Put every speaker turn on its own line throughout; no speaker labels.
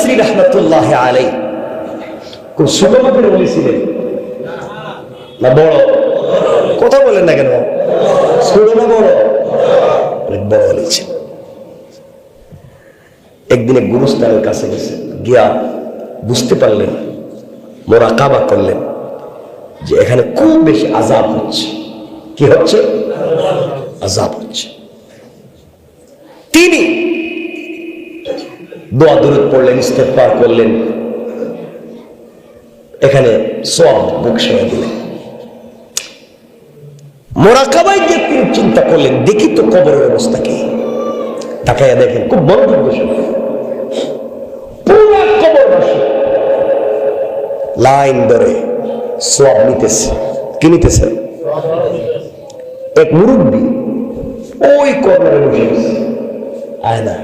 বসরি রাহমাতুল্লাহি আলাইহি খুব ছোট মাপের ওলি ছিলেন না বড়? কথা বলেন না কেন? ছোট না বড়? অনেক বড় ওলি ছিলেন। একদিন এক গুরুস্থানের কাছে গেছেন, গিয়া বুঝতে পারলেন, মুরাকাবা করলেন যে এখানে খুব বেশি আযাব হচ্ছে। কি হচ্ছে? আযাব হচ্ছে। তিনি দোয়া দুরূদ পড়লেন, ইস্তেগফার করলেন, এখানে সওয়াব বকশায়া দিলেন। মুরাকাবায় গিয়ে তিনি চিন্তা করলেন, দেখি তো কবরের অবস্থা কি। তাকাইয়া দেখেন, খুব বড় দুর্ঘটনা, পুরো কবরবাসী লাইন ধরে সওয়াব নিতেছে। কি নিতেছে? এক মুরব্বী ওই কর্নারে বসে আছে, আয় না।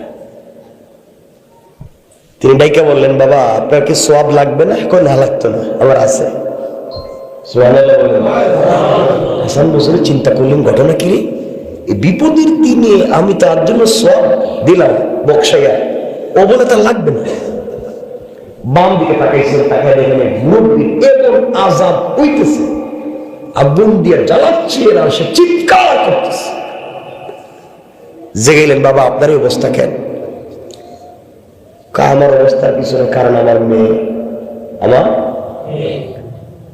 তিনি ডাইকা বললেন, বাবা আপনার কি সওয়াব লাগবে না? এখন না, লাগতো না, আমার আছে। সুবহানাল্লাহ বলেন। হাসান বসরি চিন্তা করলেন, ঘটনা কি? এই বিপদের দিনে আমি তার জন্য সওয়াব দিলাম বকশাইয়া, ও বলে তার লাগবে না। বাম দিকে তাকাইছেন, তাকায় দেখেন মুরব্বী এমন আযাব হইতেছে, আগুন দিয়ে জ্বালাচ্ছে, আর সে চিৎকার করতেছে। জেগেলেন, বাবা আপনার এই অবস্থা কেন? আমার অবস্থার পিছনে কারণ আমার মেয়ে। আমার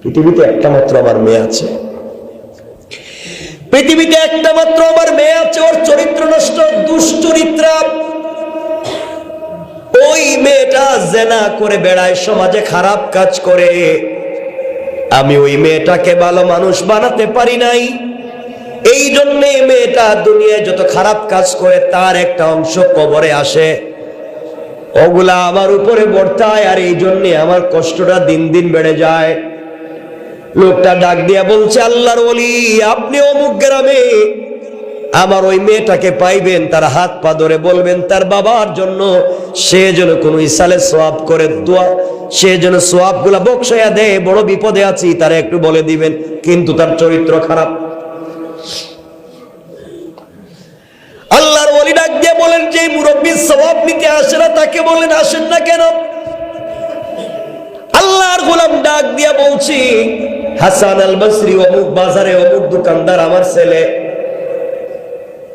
পৃথিবীতে একটা মাত্র আমার মেয়ে আছে, পৃথিবীতে একটা মাত্র আমার মেয়ে আছে, ওর চরিত্র নষ্ট, দুশ্চরিত্রা। ওই মেয়েটা জেনা করে বেড়ায়, সমাজে খারাপ কাজ করে। আমি ওই মেয়েটাকে ভালো মানুষ বানাতে পারি নাই, এই জন্য মেয়েটা দুনিয়ায় যত খারাপ কাজ করে তার একটা অংশ কবরে আসে, ওগুলা আমার উপরে বর্তায়, আর এই জন্য আমার কষ্টটা দিন দিন বেড়ে যায়। লোকটা ডাক দিয়া বলছে, আল্লাহর ওলি আপনি অমুক গ্রামে আমার ওই মেয়েটাকে পাইবেন, তার হাত পা ধরে বলবেন তার বাবার জন্য সে যেন কোনো ইসালে সওয়াব করে দোয়া, সে যেন সওয়াব গুলা বকশায়া দেয়, বড় বিপদে আছি, তারা একটু বলে দিবেন, কিন্তু তার চরিত্র খারাপ। আল্লাহর ওলি ডাক দিয়ে বলেন, যে মুরব্বী সওয়াব নিতে আসে না তাকে বলেন আসেন না কেন? আল্লাহর গোলাম ডাক দিয়া বলছি, হাসান আল বসরি অমুক বাজারে অমুক দোকানদার আমার ছেলে,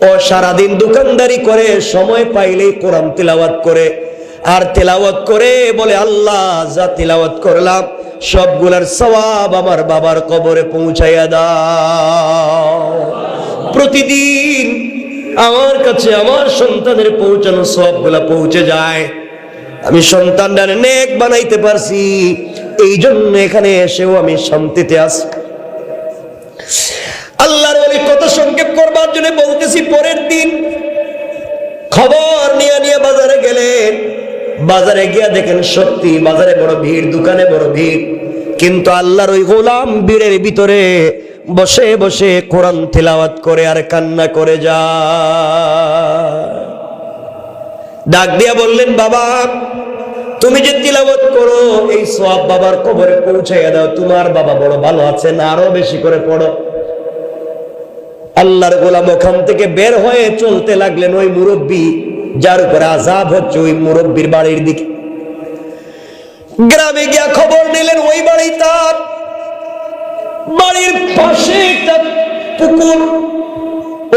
ও সারাদিন দোকানদারি করে, সময় পাইলেই কোরআন তিলাওয়াত করে, আর তিলাওয়াত করে বলে আল্লাহ যা তিলাওয়াত করলাম সবগুলার সওয়াব আমার বাবার কবরে পৌঁছাইয়া দাও। প্রতিদিন আমার কাছে আমার সন্তানের পৌঁছানো সবগুলা পৌঁছে যায়, আমি সন্তানটা নেক বানাইতে পারছি, এই জন্য এখানে এসেও আমি শান্তিতে আছি। আল্লাহর ওলি কথা সংক্ষেপ করবার জন্য বলতেছি, পরের দিন খবর নিয়ে নিয়ে বাজারে গেলেন। বাজারে গিয়া দেখেন সত্যি বাজারে বড় ভিড়, দোকানে বড় ভিড়, কিন্তু আল্লাহর ওই গোলাম ভিড়ের ভিতরে বসে বসে কোরআন তিলাওয়াত করে আর কান্না করে যায়। ডাক দিয়া বললেন, বাবা তুমি যে তিলাওয়াত করো এই সওয়াব বাবার কবরে পৌঁছাইয়া দাও, তোমার বাবা বড় ভালো আছেন, আরো বেশি করে পড়ো। আল্লাহর গোলাম ওখান থেকে বের হয়ে চলতে লাগলেন ওই মুরব্বী যার উপরে আযাব হচ্ছে, ওই মুরব্বীর বাড়ির দিকে। গ্রামে গিয়া খবর নিলেন, ওই বাড়ি তার বাড়ির পাশে একটা পুকুর,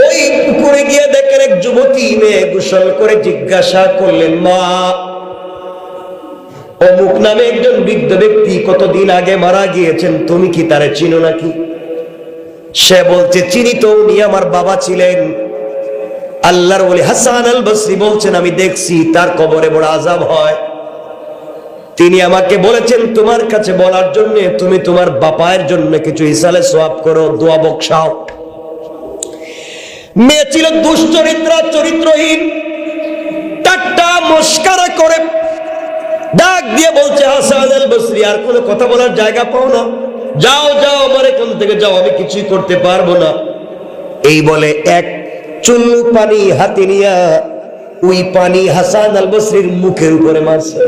ওই পুকুরে গিয়ে দেখেন এক যুবতী মেয়ে গোসল করে। জিজ্ঞাসা করলেন, মা অমুক নামে একজন বৃদ্ধ ব্যক্তি কতদিন আগে মারা গিয়েছেন, তুমি কি তারে চিনো নাকি? সে বলছে, চিনি তো, উনি আমার বাবা ছিলেন। আল্লাহর ওলি হাসান আল বসরি বলছেন, আমি দেখছি তার কবরে বড় আযাব হয়, তিনি আমাকে বলেছেন তোমার কাছে বলার জন্য তুমি তোমার বাপায়ের জন্য কিছু ইসালে সওয়াব করো, দোয়া বকশাও। মেয়ে ছিল দুশ্চরিত্রা, চরিত্রহীন, ঠাট্টা মস্করা করে ডাক দিয়ে বলছে, হাসান আল বসরি আর কোনো কথা বলার জায়গা পাও না, যাও যাও আমার এখান থেকে যাও, আমি কিছুই করতে পারবো না। এই বলে এক চুল্লু পানি হাতে নিয়া ওই পানি হাসান আল বসরির মুখের উপরে মারছে।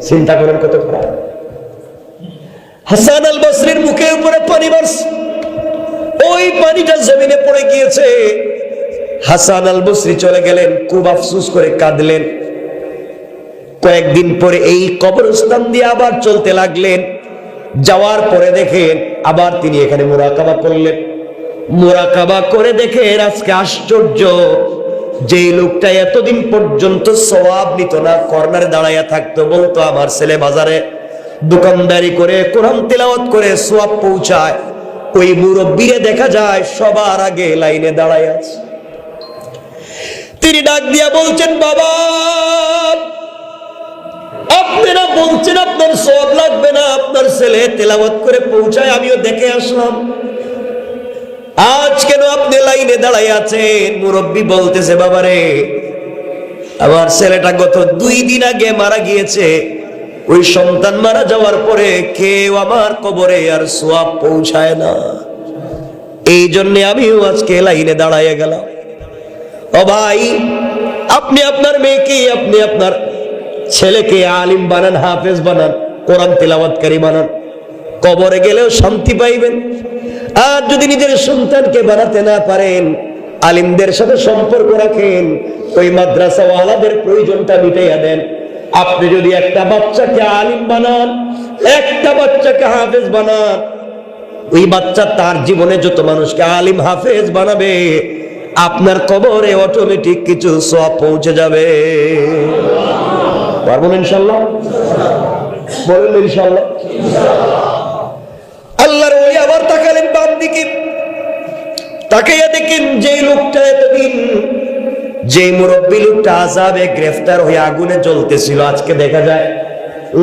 চিন্তা করেন কত খারাপ। হাসান আল বসরির মুখের উপরে পানি মারছে, ওই পানিটা জমিনে পড়ে গিয়েছে। হাসান আল বসরি চলে গেলেন, খুব আফসোস করে কাঁদলেন। কয়েকদিন পরে এই কবরস্থান দিয়ে আবার চলতে লাগলেন। যাওয়ার পরে দেখেন আবার তিনি এখানে মুরাকাবা করলেন। মুরাকাবা করে দেখেন আজকে আশ্চর্য, যে লোকটা এতদিন পর্যন্ত সওয়াব নিত না, কর্নারে দাঁড়াইয়া থাকতো, বলতো আমার ছেলে বাজারে দোকানদারি করে কোরআন তেলাওয়াত করে সওয়াব পৌঁছায়, ওই মুরব্বিরে দেখা যায় সবার আগে লাইনে দাঁড়ায় আছে। তিনি ডাক দিয়া বলছেন, বাবা আপনারা বলছেন আপনার সওয়াব লাগবে না, আপনার ছেলে তেলাওয়াত করে পৌঁছায়, আমিও দেখে আসলাম, আজ কেন আপনি লাইনে দাঁড়ায় আছেন? মুরব্বি বলতেছে, বাবারে আমার ছেলেটা গত 2 দিন আগে মারা গিয়েছে, ওই সন্তান মারা যাওয়ার পরে কেউ আমার কবরে আর সওয়াব পৌঁছায় না, এই জন্য আমিও আজকে লাইনে দাঁড়ায় গেলাম। ও ভাই, আপনি আপনার মেয়েকে, আপনি আপনার ছেলেকে আলিম বানান, হাফেজ বানান, কোরআন তেলাওয়াতকারী বানান, কবরে গেলেও শান্তি পাইবেন। আর যদি নিজের সন্তানকে বানাতে না পারেন, আলিমদের সাথে সম্পর্ক রাখেন, ওই মাদ্রাসাওয়ালাদের প্রয়োজনটা মিটাইয়া দেন। আপনি যদি একটা বাচ্চাকে আলিম বানান, একটা বাচ্চাকে হাফেজ বানান, ওই বাচ্চা তার জীবনে যত মানুষকে আলিম হাফেজ বানাবে, আপনার কবরে অটোমেটিক কিছু সওয়াব পৌঁছে যাবে। পারবেন ইনশাআল্লাহ? বলেন ইনশাআল্লাহ। আল্লাহর ওলি আবার তাকালেন বাম দিকে, তাকাইয়া দেখেন যে লোকটা এতদিন, যে মুরব্বী লোকটা আযাবে গ্রেফতার হয়ে আগুনে জ্বলতেছিল, আজকে দেখা যায়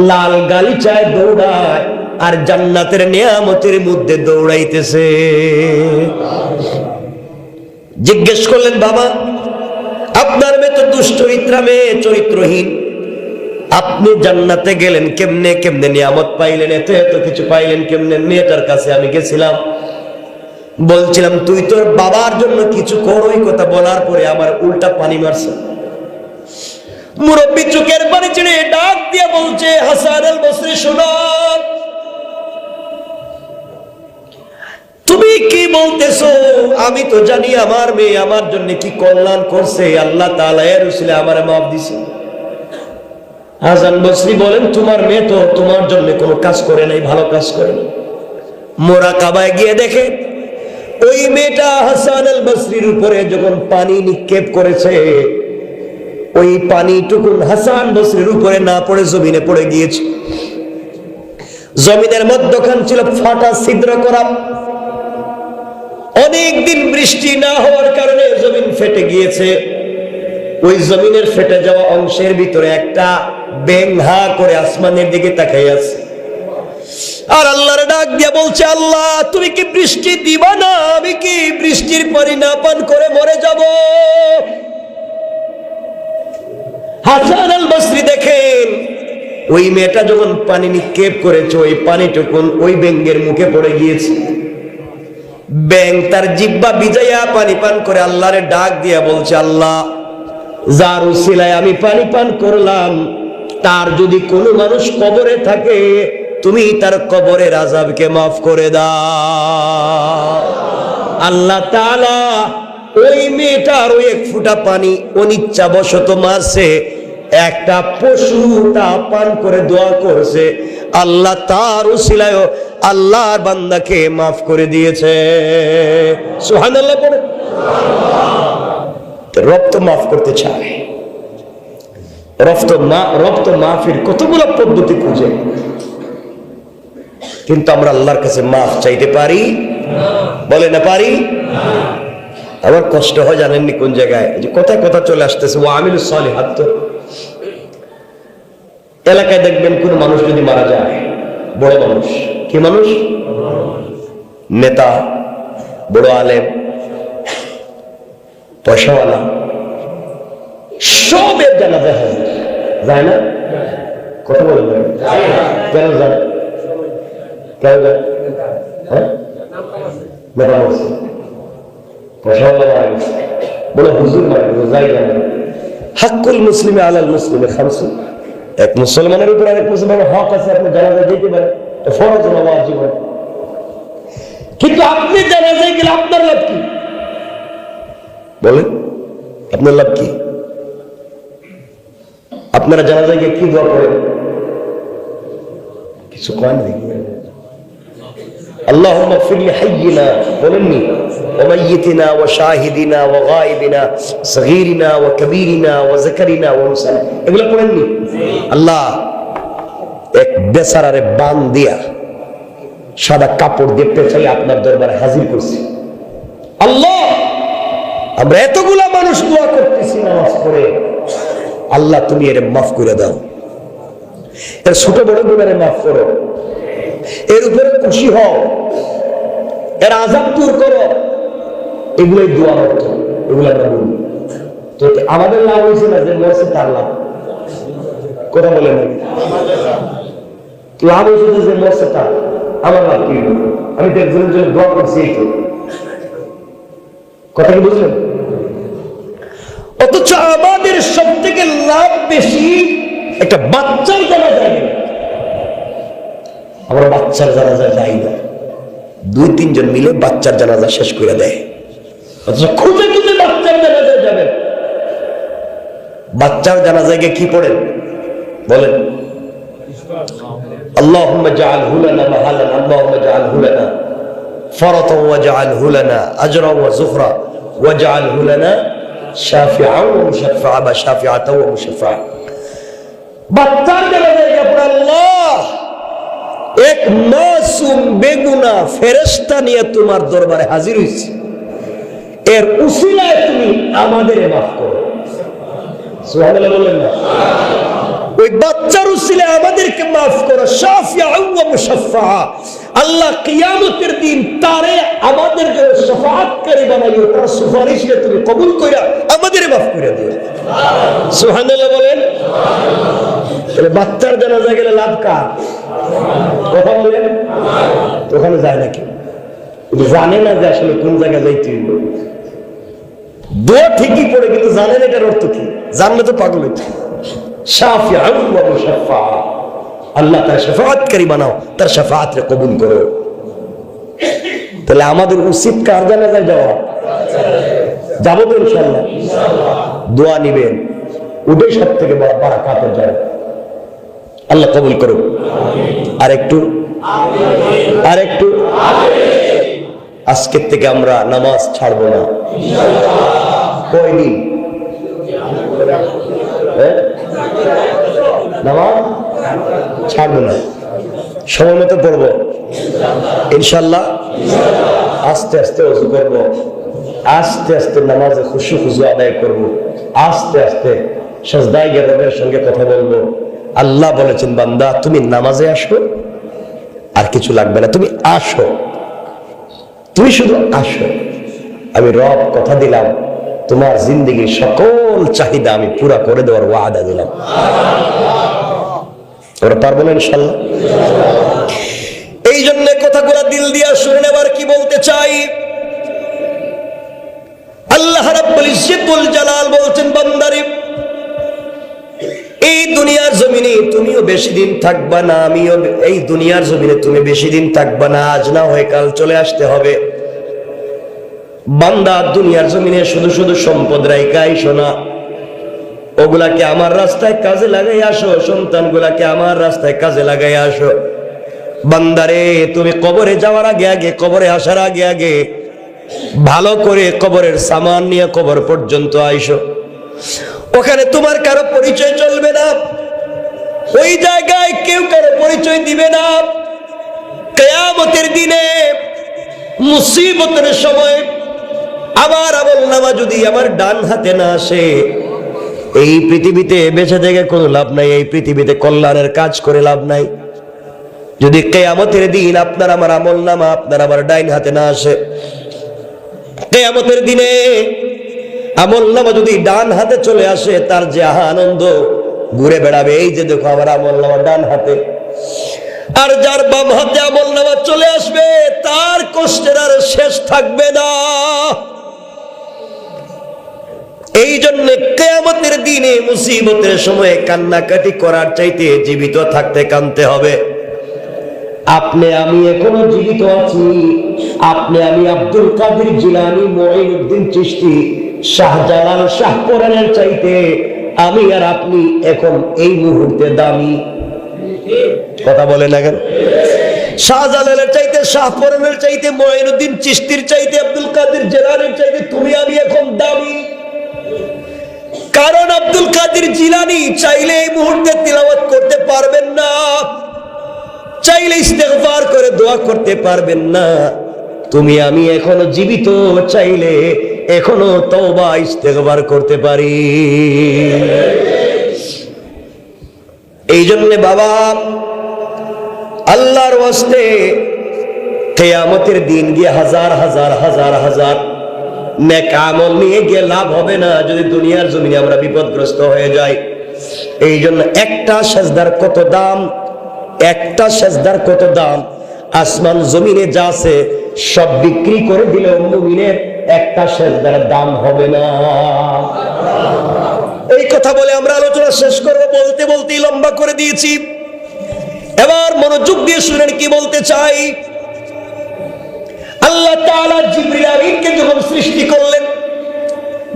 লাল গালিচায় দৌড়ায় আর জান্নাতের নিয়ামতের মধ্যে দৌড়াইতেছে। জিজ্ঞেস করলেন, বাবা আপনার মেয়ে তো দুশ্চরিত্রা মেয়ে, চরিত্রহীন, আপনি জান্নাতে গেলেন কেমনে? কেমনে নিয়ামত পাইলেন? এত এত কিছু পাইলেন কেমনে? মেয়েটার কাছে আমি গেছিলাম, বলছিলাম তুই তোর বাবার জন্য কিছু কর, ওই কথা বলার পরে আমার উল্টা পানি মারছে। মুরব্বি চোখের পানি ছেড়ে ডাক দিয়ে বলছে, হাসান আল বসরি শোনো, তুমি কি বলতেছো? আমি তো জানি আমার মেয়ে আমার জন্য কি কল্যাণ করছে, আল্লাহ তাআলা এর উসিলে আমারে মাফ দিছে। হাসান বসরি বলেন, তোমার মেয়ে তো তোমার জন্য কোনো কাজ করে নাই, ভালো কাজ করে নাই। মুরাকাবায় গিয়ে দেখে ওই মেয়েটা হাসান আল বসরির উপরে যখন পানি নিক্ষেপ করেছে, ওই পানিটুকু হাসান বসরির উপরে না পড়ে জমিনে পড়ে গিয়েছে। জমিনের মধ্যখান ছিল ফাটা, ছিদ্র করা, অনেকদিন বৃষ্টি না হওয়ার কারণে জমিন ফেটে গিয়েছে। ওই জমিনের ফেটে যাওয়া অংশের ভিতরে একটা ব্যাঙ হা করে আসমানের দিকে তাকাই আছে, আর আল্লাহর ডাক দিয়ে বলছে, আল্লাহ তুমি কি বৃষ্টি দিবা না? আমি কি বৃষ্টির পানি না পান করে মরে যাব? হাসান আল বসরি দেখেন ওই মেয়েটা যখন পানি নিক্ষেপ করেছে, ওই পানিটুকুন ওই ব্যাঙের মুখে পড়ে গিয়েছে। ব্যাঙ তার জিহ্বা ভিজাইয়া পানি পান করে আল্লাহরে ডাক দিয়া বলছে, আল্লাহ যার উসিলায় আমি পানি পান করলাম, তার যদি কোনো মানুষ কবরে থাকে, তুমি তার কবরের আযাবকে মাফ করে দাও। আল্লাহ তাআলা ওই মেয়েটার ওই এক ফোঁটা পানি অনিচ্ছাবশত মারছে, একটা পশু তা পান করে দোয়া করছে, আল্লাহ তার উসিলায় আল্লাহর বান্দাকে মাফ করে দিয়েছে। সুবহানাল্লাহ পড়ে। রব তো মাফ করতে চায়, রব তো মাফির কতগুলো পদ্ধতি খুঁজে, কিন্তু আমরা আল্লাহর কাছে মাফ চাইতে পারি? বলে না পারি? আমার কষ্ট হয় জানেননি কোন জায়গায়? যে কথায় কথা চলে আসতেছে, ও আমিলুস সালিহাত। তো এলাকায় দেখবেন কোন মানুষ যদি মারা যায়, বড় মানুষ, কি মানুষ, নেতা, বড় আলেম, পয়সাওয়ালা, সবের জানাজা হয়, যায় না? কথা বলে কেন যায়? কেন যায়? হ্যাঁ, নেতা বলছে, পয়সাওয়ালা মারা গেছে, বলে হুজুর মারা গেছে, যাই জানে। হাক্কুল মুসলিমে আলাল মুসলিমে খামসুন, এক মুসলমানের উপর আরেক মুসলমানের হক আছে, আপনি জানাজা যেতে পারেন, ফরজ না ওয়াজিব। কিন্তু আপনি জানাজায় গেলে আপনার লাভ কি? বলেন, আপনার লাভ কি? আপনারা জানাজায় গিয়ে কি দোয়া করেন? কিছু করেন নাকি? আল্লাহুম্মা ইগফির লিহাইয়িনা বলেননি, ওয়া মাইয়িতিনা ওয়া শাহিদিনা ওয়া গায়িবিনা সগীরিনা ওয়া কাবীরিনা ওয়া যাকারিনা ওয়া উনসানা, এগুলো পড়েননি? আল্লাহ এক বেচারারে বান দিয়া সাদা কাপড় দিয়ে পেঁচাই আপনার দরবারে হাজির করছি। আল্লাহ, আমরা এতগুলা মানুষ দোয়া করতেছি নামাজ পড়ে, আল্লাহ তুমি এর মাফ করে দাও, এর ছোট বড় গুনারে মাফ করো, এর উপরে খুশি হও, এর আযাব দূর করো। এগুলোই দোয়া অর্থ, এগুলো আমরা বলি। তো আমাদের লাভ হয়েছে না যে মরছে তার লাভ, কথা বলে না, লাভ হয়েছে যে মরছে তার, আমার লাভ কি? আমি তো একজনের জন্য দোয়া করছি, এই তো কথা কি বুঝলেন? অথচ আমাদের সব থেকে লাভ বেশি একটা বাচ্চার জানাজায় গেলে। আমরা বাচ্চার জানাজা যাই না, 2-3 জন মিলে বাচ্চার জানাজা শেষ করে দেয়। অথচ খুঁজে খুঁজে বাচ্চার জানাজায় যাবেন। বাচ্চার জানাজায় গিয়ে কি পড়েন বলেন? আল্লাহুম্মা জাআলহু লানা মাহালান, আল্লাহুম্মা জাআলহু লানা ফারাতান ওয়াজআলহু লানা আজরান ওয়া যুখরা ওয়াজআলহু লানা শাফিআন ওয়া মুশাফফাআ বা শাফিআতান ওয়া মুশাফফাআ। বাচ্চার জানাজায় গিয়ে পড়ে আল্লাহ এক মাসুম বেগুনা ফেরেশতা নিয়ে তোমার দরবারে হাজির হইছি, এর উসিলায় তুমি আমাদের মাফ করো। সুবহানাল্লাহ বলেন না? ওই বাচ্চার উসিলায় আমাদেরকে মাফ করো। শাফিআ ওয়া মুশাফফা, আল্লাহ কিয়ামতের দিন তারে আমাদের জন্য শাফাআতকারী বানাইও, তার সুপারিশকে তুমি কবুল কইরা আমাদের মাফ করে দিও। সুবহানাল্লাহ বলেন? তাহলে বাচ্চার জানাজা গেলে লাভ কার? কথা বলেন? ওখানে যায় নাকি? জানে না যে আসলে কোন জায়গায় যাইতে হইব। দোয়া ঠিকই পড়ে কিন্তু জানেন এটার অর্থ কি। জানলে তো পাগল হইত। শাফিআ ওয়া মুশাফফা, আল্লাহ তার শাফাআতকারী বানাও, তার শাফাআতকে কবুল করো। তাহলে আমাদের উচিত কার জানাজায় যাওয়া? যাবো তো ইনশাআল্লাহ। দোয়া নিবেন, ওটাই সব থেকে বারাকাতের জায়গা। আল্লাহ কবুল করুন। আরেকটু আরেকটু আজকের থেকে আমরা নামাজ ছাড়বো না। কয়দিন নামাজ ছাড়বো না, সময় মতো পড়বো ইনশাল্লাহ। আস্তে আস্তে ওযু করবো, আস্তে আস্তে নামাজে খুশু খুশু আদায় করবো, আস্তে আস্তে সাজদায় গিয়ে রবের সঙ্গে কথা বলবো। আল্লাহ বলেছেন, বান্দা তুমি নামাজে আসো, আর কিছু লাগবে না, তুমি আসো, তুমি শুধু আসো। আমি রব কথা দিলাম, তোমার জিন্দেগির সকল চাহিদা আমি পুরা করে দেওয়ার ওয়াদা দিলাম। ওরা পারবো না ইনশাল্লাহ। এই জন্য কথাগুলো দিল দিয়া শুনে নেবার কি বলতে চাই। আল্লাহ রাব্বুল ইজ্জতুল জালাল বলছেন, বান্দারে এই দুনিয়ার জমিনে তুমিও বেশি দিন থাকবা না, আমিও এই দুনিয়ার জমিনে তুমি বেশি দিন থাকবা না, আজ না হয়ে কাল চলে আসতে হবে। বান্দা দুনিয়ার জমিনে শুধু শুধু সম্পদ রাইখা আইসো না, ওগুলাকে আমার রাস্তায় কাজে লাগাই আসো, সন্তানগুলাকে আমার রাস্তায় কাজে লাগাই আসো। বান্দারে তুমি কবরে যাওয়ার আগে আগে, কবরে আসার আগে আগে ভালো করে কবরের সামান নিয়ে কবর পর্যন্ত আইসো। ওখানে তোমার কারো পরিচয় চলবে না, ওই জায়গায় কেউ কারো পরিচয় দিবে না। কিয়ামতের দিনে মুসিবতের সময় আমার আমলনামা যদি আমার ডান হাতে না আসে, এই পৃথিবীতে বেঁচে থেকে কোনো লাভ নাই, এই পৃথিবীতে কল্যাণের কাজ করে লাভ নাই। যদি কিয়ামতের দিন আপনার আমার আমলনামা আপনার আমার ডাইন হাতে না আসে, কিয়ামতের দিনে আমলনামা যদি ডান হাতে চলে আসে, তার যে আনন্দ ঘুরে বেড়াবে, এই যে দেখো আমার আমলনামা ডান হাতে। আর যার বাম হাতে আমলনামা চলে আসবে, তার কষ্টের আর শেষ থাকবে না। এই জন্য কিয়ামতের দিনে মুসিবতের সময়ে কান্নাকাটি করার চাইতে জীবিত থাকতে কাঁদতে হবে। আপনি আমি এখনো জীবিত আছি, আপনি আমি আব্দুল কাদের জিলানী, মুঈনুদ্দিন চিশতি, শাহজালাল, শাহপরানের চাইতে আমি আর আপনি এখন এই মুহূর্তে দামি। কথা বলে না কেন? শাহজালালের চাইতে, শাহপরানের চাইতে, মঈনুদ্দিন চিশতির চাইতে, আব্দুল কাদের জিলানীর চাইতে তুমি আমি এখন দামি। কারণ আব্দুল কাদের জিলানী চাইলে এই মুহূর্তে তিলাওয়াত করতে পারবেন না, চাইলে ইস্তেগফার করে দোয়া করতে পারবেন না। তুমি আমি এখনো জীবিত, চাইলে এখনো তওবা ইস্তেগফার করতে পারি। এই জন্য বাবা, আল্লাহর ওয়াস্তে কিয়ামতের দিন গিয়ে হাজার হাজার হাজার হাজার নেক আমল নিয়ে গিয়ে লাভ হবে না যদি দুনিয়ার জমিনে আমরা বিপদগ্রস্ত হয়ে যাই। এই জন্য একটা সেজদার কত দাম, একটা সেজদার কত দাম। আসমান জমিনে যা আছে সব বিক্রি করে দিলে মুমিনের একটা সেজদার দাম হবে না। এই কথা বলে আমরা আলোচনা শেষ করব। বলতে বলতেই লম্বা করে দিয়েছি। এবার মনোযোগ দিয়ে শুনেন কি বলতে চাই। আল্লাহ তাআলা জিবরিল আমিনকে যখন সৃষ্টি করলেন,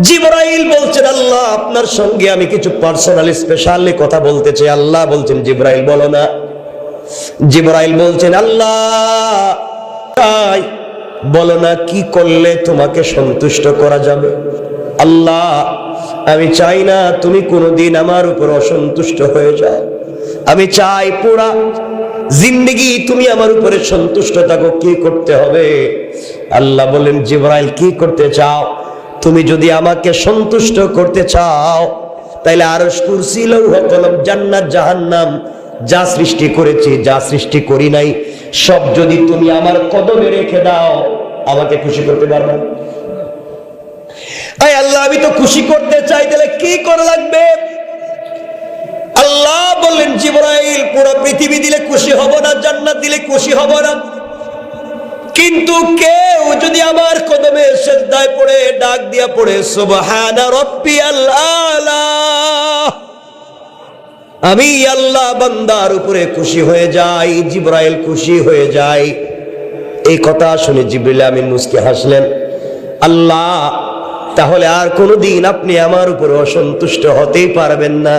জিবরাইল বলছেন আল্লাহ আপনার সঙ্গে আমি কিছু পার্সোনালি স্পেশালি কথা বলতে চাই। আল্লাহ বলছেন জিবরাইল বলো না। জিবরাইল বলছেন আল্লাহ তাই বলো না, কি করলে তোমাকে সন্তুষ্ট করা যাবে? আল্লাহ আমি চাই না তুমি কোনোদিন আমার উপর অসন্তুষ্ট হয়ে যাও, আমি চাই পুরা জিন্দেগি তুমি আমার উপরে সন্তুষ্ট থাকো। কি করতে হবে? আল্লাহ বলেন জিবরাইল কি করতে চাও? তুমি যদি আমাকে সন্তুষ্ট করতে চাও তাইলে আরশ, কুরসি, লৌহ কলম, জান্নাত, জাহান্নাম যা সৃষ্টি করেছি, যা সৃষ্টি করি নাই, সব যদি তুমি আমার কদমে রেখে দাও আমাকে খুশি করতে পারবে? আয় আল্লাহ আমি তো খুশি করতে চাই, তাহলে কি করা লাগবে? আল্লাহ বললেন জিবরাইল পুরো পৃথিবী দিলে খুশি হব না, জান্নাত দিলে খুশি হব না, কিন্তু কেউ যদি আমার কদমে সিজদায় পড়ে ডাক দিয়া পড়ে সুবহানা রাব্বিয়াল আলা, আমি আল্লাহ বান্দার উপরে খুশি হয়ে যাই, জিবরাইল খুশি হয়ে যায়। এই কথা শুনে জিবরিল আমিন মুস্কি হাসলেন। আল্লাহ তাহলে আর কোনোদিন আপনি আমার উপরে অসন্তুষ্ট হতেই পারবেন না,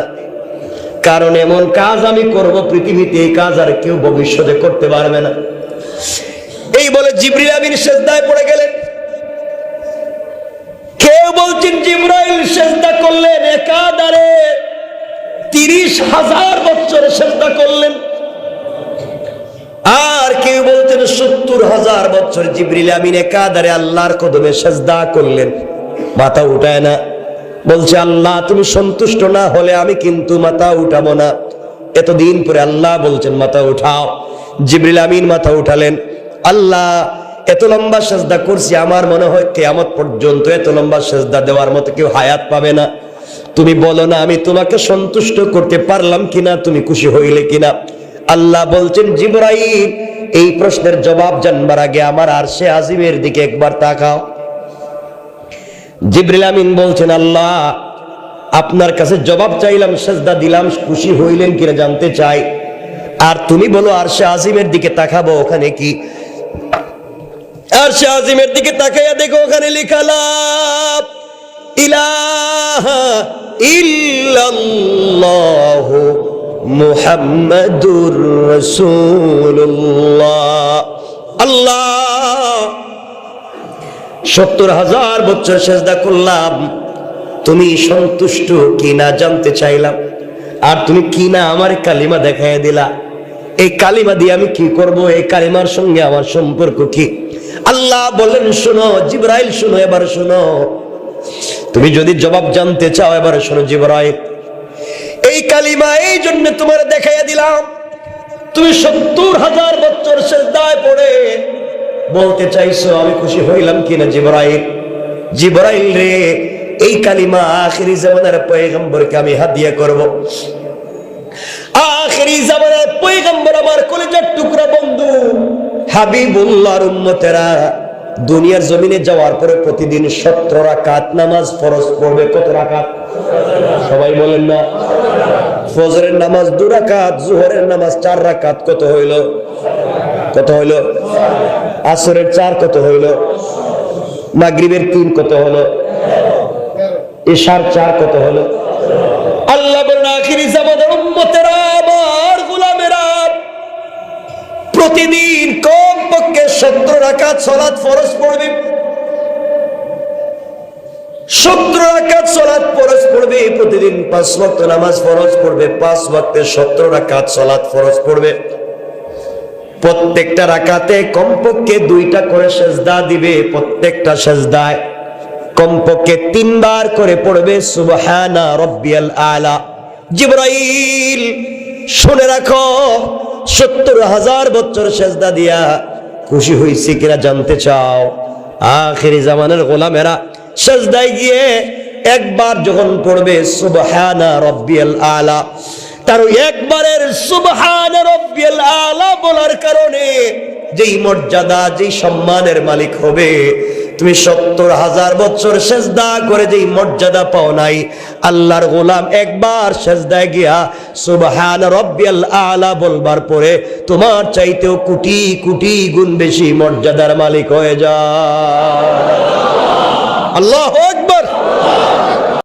কারণ এমন কাজ আমি করব পৃথিবীতে এই কাজ আর কেউ ভবিষ্যতে করতে পারবে না। এই বলে জিবরিল আমিন সিজদায় পড়ে গেলেন। কেউ বলছেন জিবরাইল সিজদা করলেন একাধারে 30,000 বছর সিজদা করলেন, আর কেউ বলছেন 70,000 বছর জিবরিল আমিন একাধারে আল্লাহর কদমে সিজদা করলেন। মাথা উঠায় না, বলছে আল্লাহ তুমি সন্তুষ্ট না হলে আমি কিন্তু মাথা উঠাবো না। এতদিন পরে আল্লাহ বলছেন মাথা উঠাও। জিবরিল আমিন মাথা উঠালেন। আল্লাহ এত লম্বা সিজদা করছি, আমার মনে হয় কিয়ামত পর্যন্ত এত লম্বা সিজদা দেওয়ার মতো কেউ হায়াত পাবে না। তুমি বলো না আমি তোমাকে সন্তুষ্ট করতে পারলাম কিনা, তুমি খুশি হইলে কিনা? আল্লাহ বলছেন জিবরাইল এই প্রশ্নের জবাব জানবার আগে আমার আরশে আজিমের দিকে একবার তাকাও। জিবরিল আমিন বলছেন আল্লাহ আপনার কাছে জবাব চাইলাম, সিজদা দিলাম, খুশি হইলেন কিনা জানতে চাই। আর তুমি বলো আরশে আজিমের দিকে তাকাবো, ওখানে কি? আরশে আজিমের দিকে তাকাইয়া দেখো ওখানে লেখা লা ইলাহা ইল্লাল্লাহু মুহাম্মাদুর রাসূলুল্লাহ। আল্লাহ 70,000 বছর সিজদা করলাম, তুমি সন্তুষ্ট কিনা জানতে চাইলাম, আর তুমি কিনা আমার কালিমা দেখাইয়া দিলা। এই কালিমা দিয়ে আমি কি করব? এই কালিমার সঙ্গে আমার সম্পর্ক কি? আল্লাহ বলেন শোনো জিবরাইল, শোনো, এবার শোনো, তুমি যদি জবাব জানতে চাও এবার শোনো জিবরাইল, এই কালিমা এই জন্য তোমার দেখাইয়া দিলাম, তুমি 70,000 বছর সিজদায় পড়ে বলতে চাইছো আমি খুশি হইলাম কিনা। জিবরাইল, জিবরাইল রে এই কালিমা আখিরি জামানার পয়গম্বরকে আমি হাদিয়া করব। আখিরি জামানার পয়গম্বর আমার কলিজার টুকরা বন্ধু হাবিবুল্লাহর উম্মতেরা দুনিয়ার জমিনে যাওয়ার পরে প্রতিদিন 17 রাকাত নামাজ ফরজ পড়বে। কত রাকাত? সবাই বলেন না। ফজরের নামাজ 2 রাকাত, যোহরের নামাজ 4 রাকাত। কত হইল? কত হইল? আসরের 4 কত হইল? মাগরিবের 3 কত হলো? ইশার 4 কত হলো? আল্লাহ বলেন আখিরি জামানের উম্মতেরা, আমার গোলামেরা, প্রতিদিন কমপক্ষে 70 রাকাত সালাত ফরজ পড়বে। 70 রাকাত সালাত ফরজ পড়বে। প্রতিদিন 5 ওয়াক্ত নামাজ ফরজ পড়বে। 5 ওয়াক্তে 70 রাকাত সালাত ফরজ পড়বে। প্রত্যেকটা রাকাতে কমপক্ষে 2টা করে সেজদা দিবে। প্রত্যেকটা সেজদায় কমপক্ষে 3 বার করে পড়বে সুবহানা রাব্বিয়াল আলা। জিবরাইল শুনে রাখো, 70,000 বছর সেজদা দিয়া খুশি হইছে কিনা জানতে চাও? আখিরি জামানের গোলামেরা সেজদায় গিয়ে একবার যখন পড়বে সুবহানা রাব্বিয়াল আলা, তার একবারের সুবহানা রাব্বিয়াল আলা বলার কারণে যেই মর্যাদা, যেই সম্মানের মালিক হবে, তুমি 70,000 বছর সেজদা করে যেই মর্যাদা পাও নাই, আল্লাহর গোলাম একবার সেজদায় গিয়া সুবহান রাব্বিয়াল আলা বলবার পরে তোমার চাইতেও কোটি কোটি গুণ বেশি মর্যাদার মালিক হয়ে যায়। আল্লাহু আকবার।